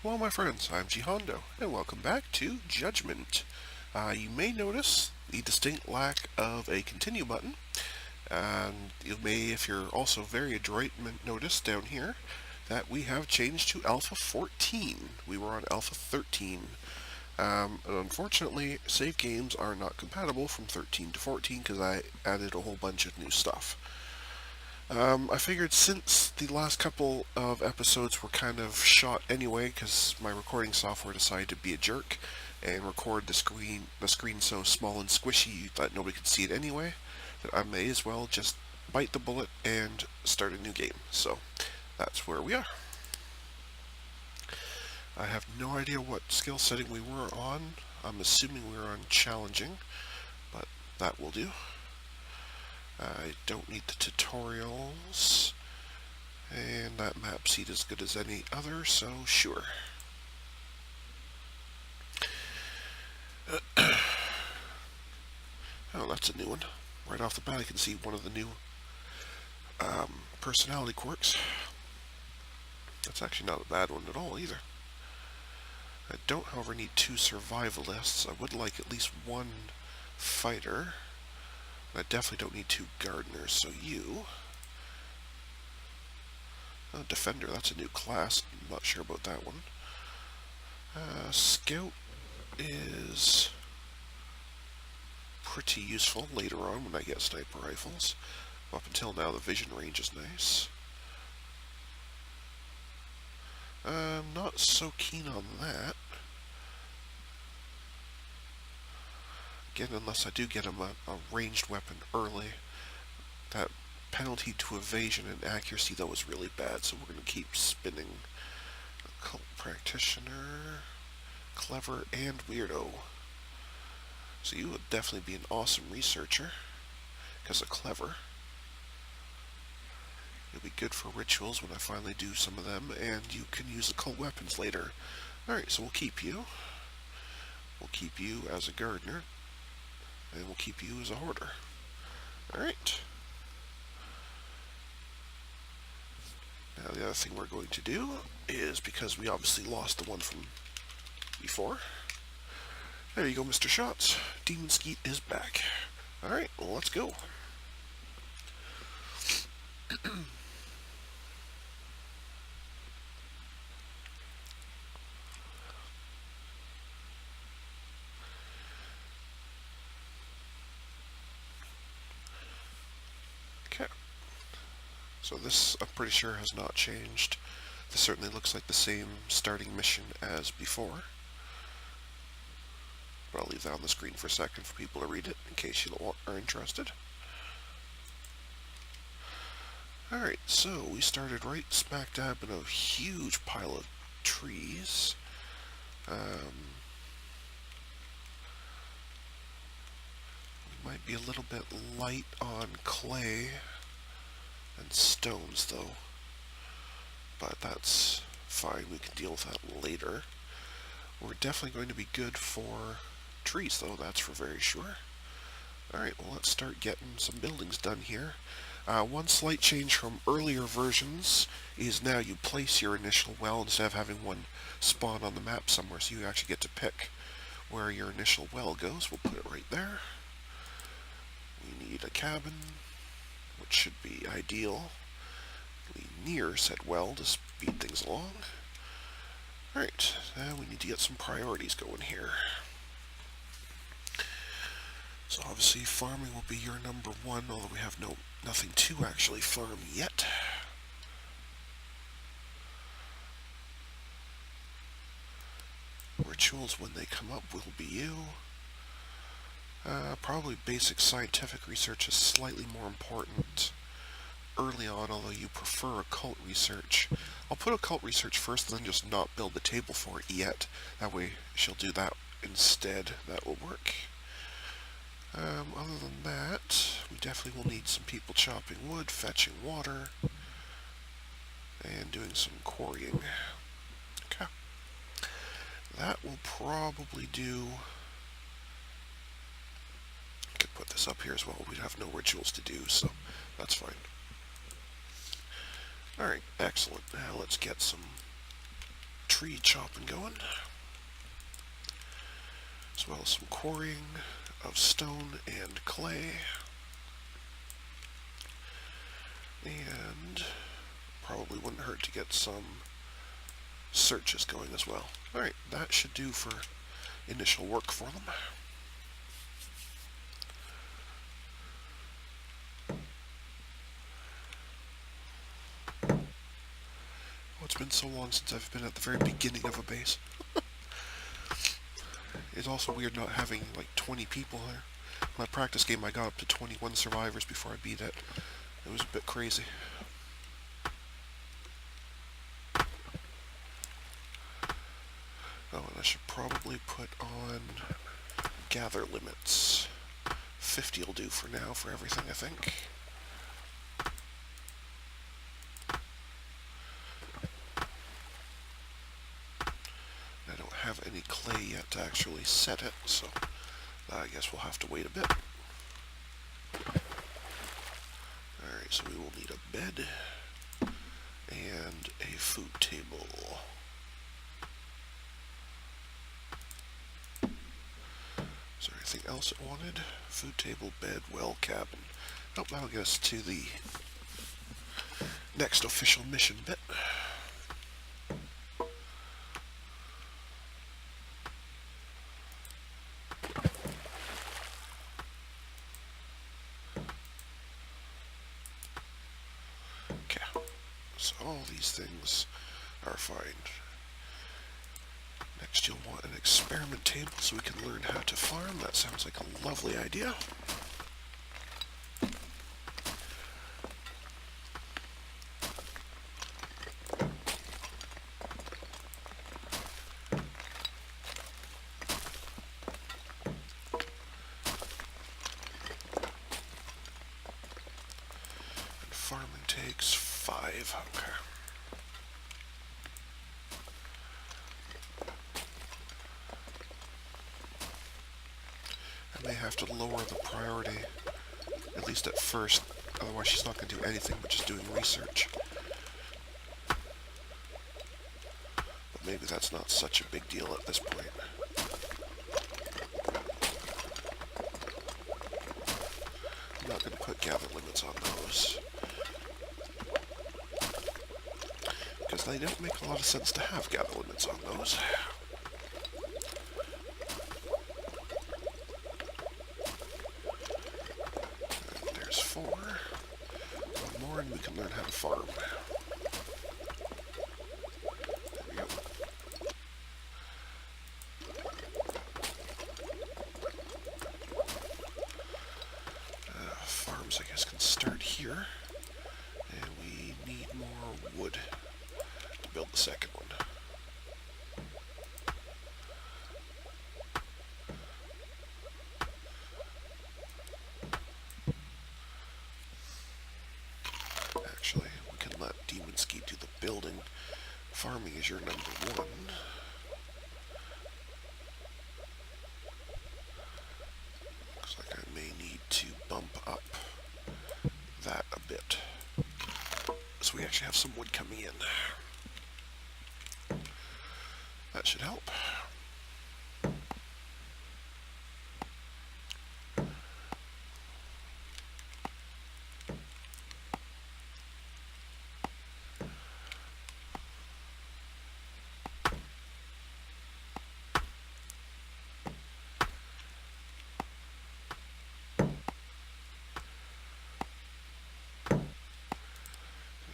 Hello my friends, I'm GHondo, and welcome back to Judgment. You may notice the distinct lack of a continue button, and you may, if you're also very adroit, notice down here that we have changed to Alpha 14. We were on Alpha 13. And unfortunately, save games are not compatible from 13 to 14 because I added a whole bunch of new stuff. I figured since the last couple of episodes were kind of shot anyway, because my recording software decided to be a jerk and record the screen so small and squishy that nobody could see it anyway, that I may as well just bite the bullet and start a new game. So that's where we are. I have no idea what skill setting we were on. I'm assuming we were on challenging, but that will do. I don't need the tutorials, and that map seed is as good as any other, so sure. Oh, that's a new one. Right off the bat I can see one of the new personality quirks. That's actually not a bad one at all either. I don't, however, need 2 survivalists. I would like at least 1 fighter. I definitely don't need 2 gardeners, so you... Oh, defender, that's a new class. I'm not sure about that one. Scout is pretty useful later on when I get sniper rifles. Up until now, the vision range is nice. I'm not so keen on that. Again, unless I do get him a ranged weapon early. That penalty to evasion and accuracy, though, is really bad, so we're going to keep spinning. Occult practitioner, clever, and weirdo. So you would definitely be an awesome researcher, because of clever. You'll be good for rituals when I finally do some of them, and you can use occult weapons later. Alright, so we'll keep you. We'll keep you as a gardener, and we'll keep you as a hoarder. Alright. Now the other thing we're going to do is, because we obviously lost the one from before, there you go, Mr. Shots. DemonSkeet is back. Alright, well, let's go. Okay. So this, I'm pretty sure, has not changed. This certainly looks like the same starting mission as before. But I'll leave that on the screen for a second for people to read it, in case you are interested. Alright, so we started right smack dab in a huge pile of trees. We might be a little bit light on clay and stones, though. But that's fine, we can deal with that later. We're definitely going to be good for trees, though, that's for very sure. Alright, well, let's start getting some buildings done here. One slight change from earlier versions is now you place your initial well instead of having one spawn on the map somewhere, so you actually get to pick where your initial well goes. We'll put it right there. We need a cabin, which should be ideal near said well to speed things along. Alright, now we need to get some priorities going here. So obviously farming will be your number 1, although we have nothing to actually farm yet. Rituals, when they come up, will be you. Probably basic scientific research is slightly more important early on, although you prefer occult research. I'll put occult research first, and then just not build the table for it yet. That way she'll do that instead. That will work. Other than that, we definitely will need some people chopping wood, fetching water, and doing some quarrying. Okay. That will probably do. I could put this up here as well. We'd have no rituals to do, so that's fine. Alright, excellent. Now let's get some tree chopping going, as well as some quarrying of stone and clay. And probably wouldn't hurt to get some searches going as well. Alright, that should do for initial work for them. Oh, it's been so long since I've been at the very beginning of a base. It's also weird not having like 20 people there. My practice game I got up to 21 survivors before I beat it. It was a bit crazy. Oh, and I should probably put on gather limits. 50 will do for now for everything, I think. I don't have any clay yet to actually set it, so I guess we'll have to wait a bit. Alright, so we will need a bed and a food table. Is there anything else it wanted? Food table, bed, well, cabin. Nope, that'll get us to the next official mission bit. Okay, so all these things are fine. Next you'll want an experiment table so we can learn how to farm. That sounds like a lovely idea. And farming takes 5. Okay. I may have to lower the priority, at least at first, otherwise she's not going to do anything but just doing research. But maybe that's not such a big deal at this point. I'm not going to put gather limits on those, because they don't make a lot of sense to have gather limits on those. There's 4. One more and we can learn how to farm. There we go. Farms, I guess, can start here. And we need more wood to build the second one. Actually, we can let DemonSkeet do the building. Farming is your number 1. Looks like I may need to bump up that a bit, so we actually have some wood coming in. That should help.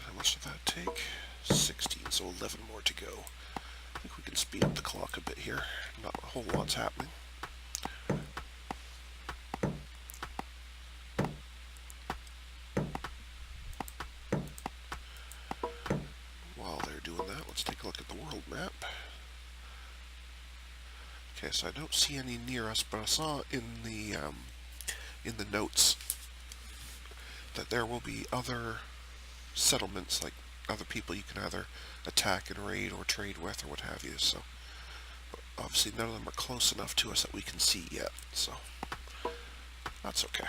How much did that take? 16, so 11 more to go. I think we can speed up the clock a bit here. Not a whole lot's happening. While they're doing that, let's take a look at the world map. Okay, so I don't see any near us, but I saw in the notes that there will be other settlements, like other people you can either attack and raid or trade with or what have you. So obviously none of them are close enough to us that we can see yet, so that's okay.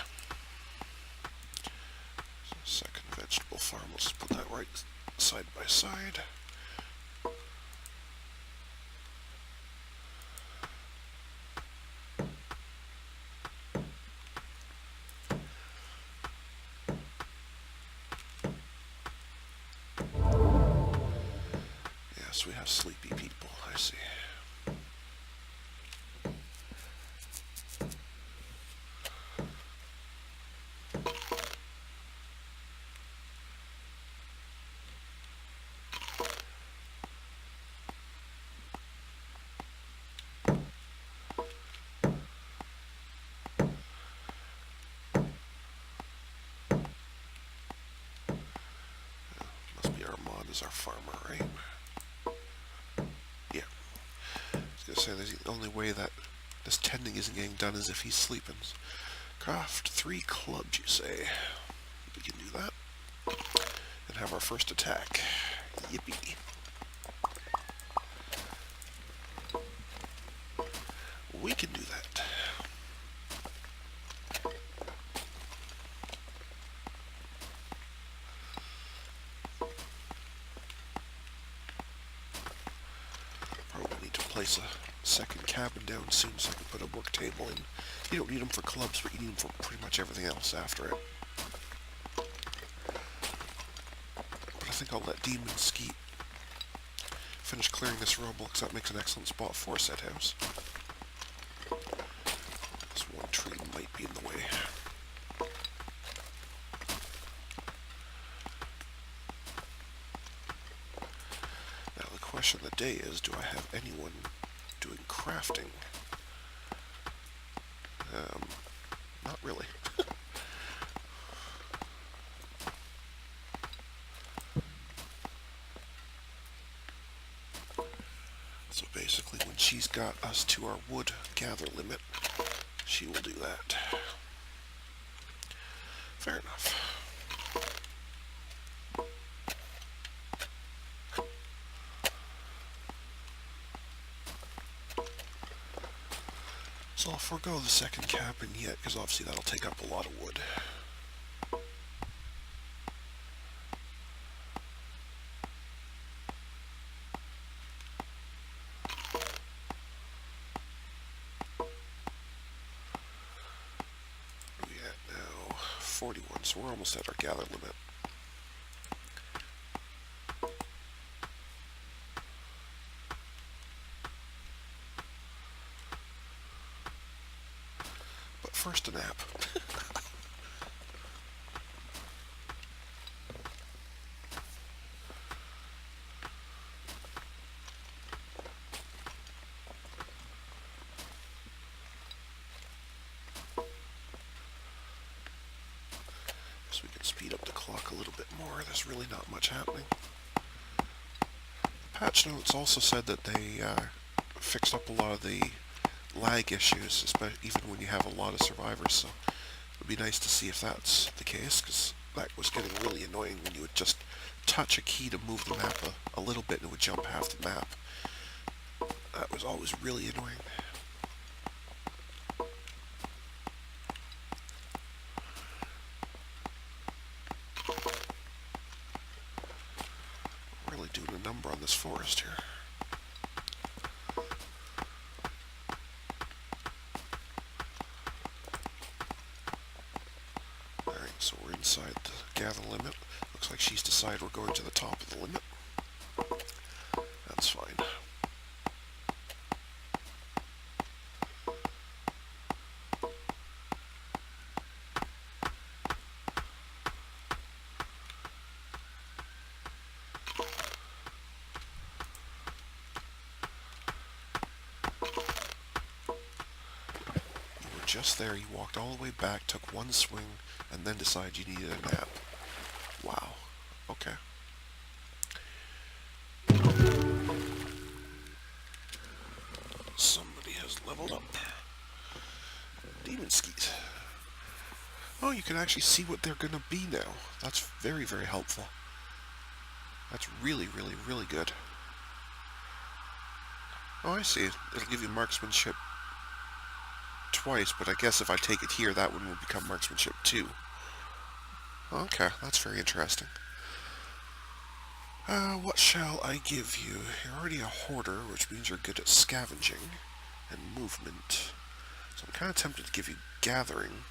So second vegetable farm, let's put that right side by side. Yes, we have sleepy people, I see. Must be Armand is our farmer, right? Yeah. I was gonna say, the only way that this tending isn't getting done is if he's sleeping. Craft 3 clubs, you say? We can do that. And have our first attack. Yippee. We can do that. Probably need to place a second cabin down soon so I can put a work table in. You don't need them for clubs, but you need them for pretty much everything else after it. But I think I'll let DemonSkeet finish clearing this rubble, because that makes an excellent spot for a set house. This one tree might be in the way. Now the question of the day is, do I have anyone doing crafting? Not really. So basically, when she's got us to our wood gather limit, she will do that. Fair enough. So I'll forego the second cabin yet, because obviously that'll take up a lot of wood. What are we at now? 41, so we're almost at our gather limit. But first a nap. So we can speed up the clock a little bit more. There's really not much happening. The patch notes also said that they fixed up a lot of the lag issues, especially even when you have a lot of survivors, so it would be nice to see if that's the case, because that was getting really annoying when you would just touch a key to move the map a little bit and it would jump half the map. That was always really annoying. Really doing a number on this forest here. Alright, so we're inside the gather limit. Looks like she's decided we're going to the top of the limit. That's fine. Just there, you walked all the way back, took one swing, and then decided you needed a nap. Wow. Okay. Somebody has leveled up. DemonSkeet. Oh, you can actually see what they're going to be now. That's very, very helpful. That's really, really, really good. Oh, I see. It'll give you marksmanship twice, but I guess if I take it here, that one will become marksmanship 2. Okay, that's very interesting. What shall I give you? You're already a hoarder, which means you're good at scavenging and movement. So I'm kind of tempted to give you gathering.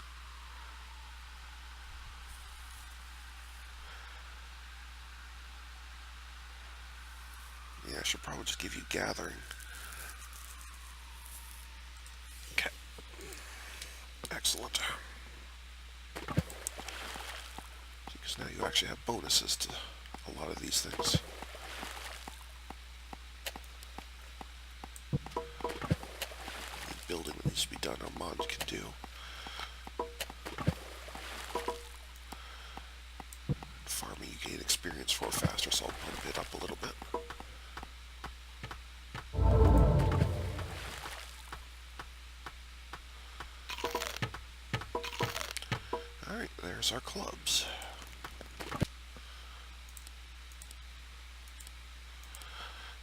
Yeah, should probably just give you gathering. Okay. Excellent. Because now you actually have bonuses to a lot of these things. The building that needs to be done, our mods can do. Farming, you gain experience for faster, so I'll bump it up a little bit. Alright, there's our clubs.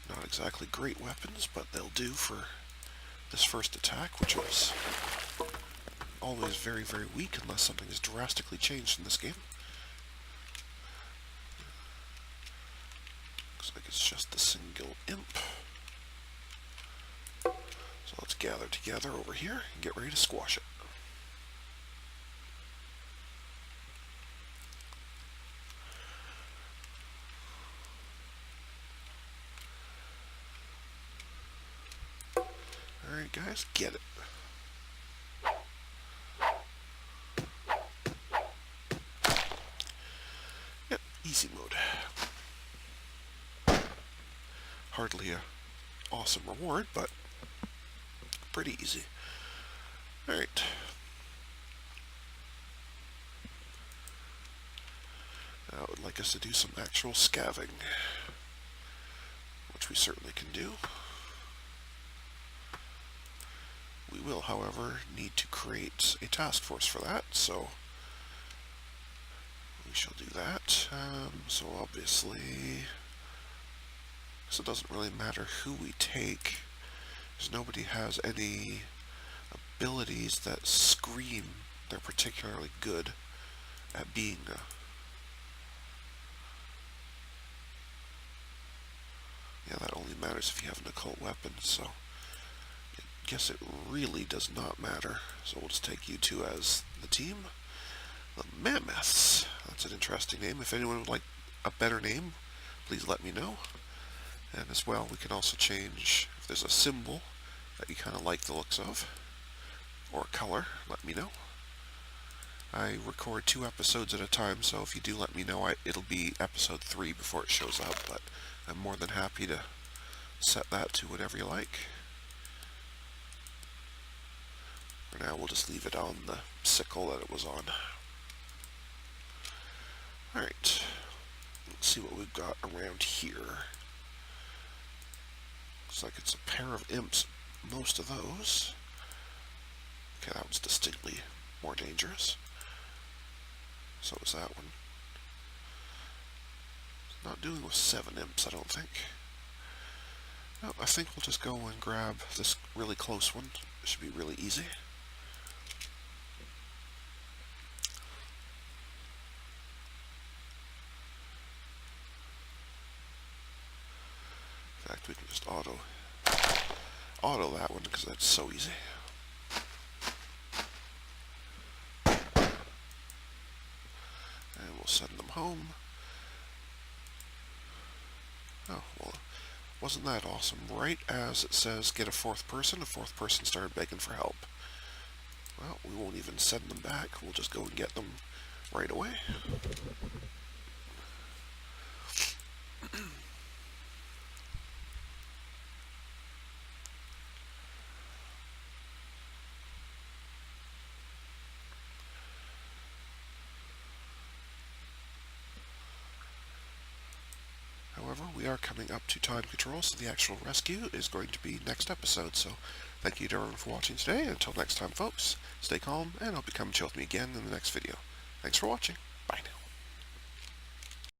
Not exactly great weapons, but they'll do for this first attack, which was always very, very weak unless something is drastically changed in this game. Looks like it's just the single imp. So let's gather together over here and get ready to squash it. Alright guys, get it. Yep, easy mode. Hardly a awesome reward, but pretty easy. Alright. Now I would like us to do some actual scavenging, which we certainly can do. We will, however, need to create a task force for that, so we shall do that. So obviously, so it doesn't really matter who we take, because nobody has any abilities that scream they're particularly good at being yeah, that only matters if you have an occult weapon, so I guess it really does not matter. So we'll just take you two as the team. The Mammoths. That's an interesting name. If anyone would like a better name, please let me know. And as well, we can also change, if there's a symbol that you kind of like the looks of, or a color, let me know. I record 2 episodes at a time, so if you do let me know, it'll be episode 3 before it shows up, but I'm more than happy to set that to whatever you like. For now, we'll just leave it on the sickle that it was on. Alright, let's see what we've got around here. Looks like it's a pair of imps, most of those. Okay, that one's distinctly more dangerous. So is that one. It's not doing with 7 imps, I don't think. No, I think we'll just go and grab this really close one. It should be really easy. In fact, we can just auto that one because that's so easy. And we'll send them home. Oh, well, wasn't that awesome? Right as it says get a fourth person started begging for help. Well, we won't even send them back. We'll just go and get them right away. However, we are coming up to time control, so the actual rescue is going to be next episode. So thank you to everyone for watching today. Until next time, folks, stay calm, and hope you come chill with me again in the next video. Thanks for watching. Bye now.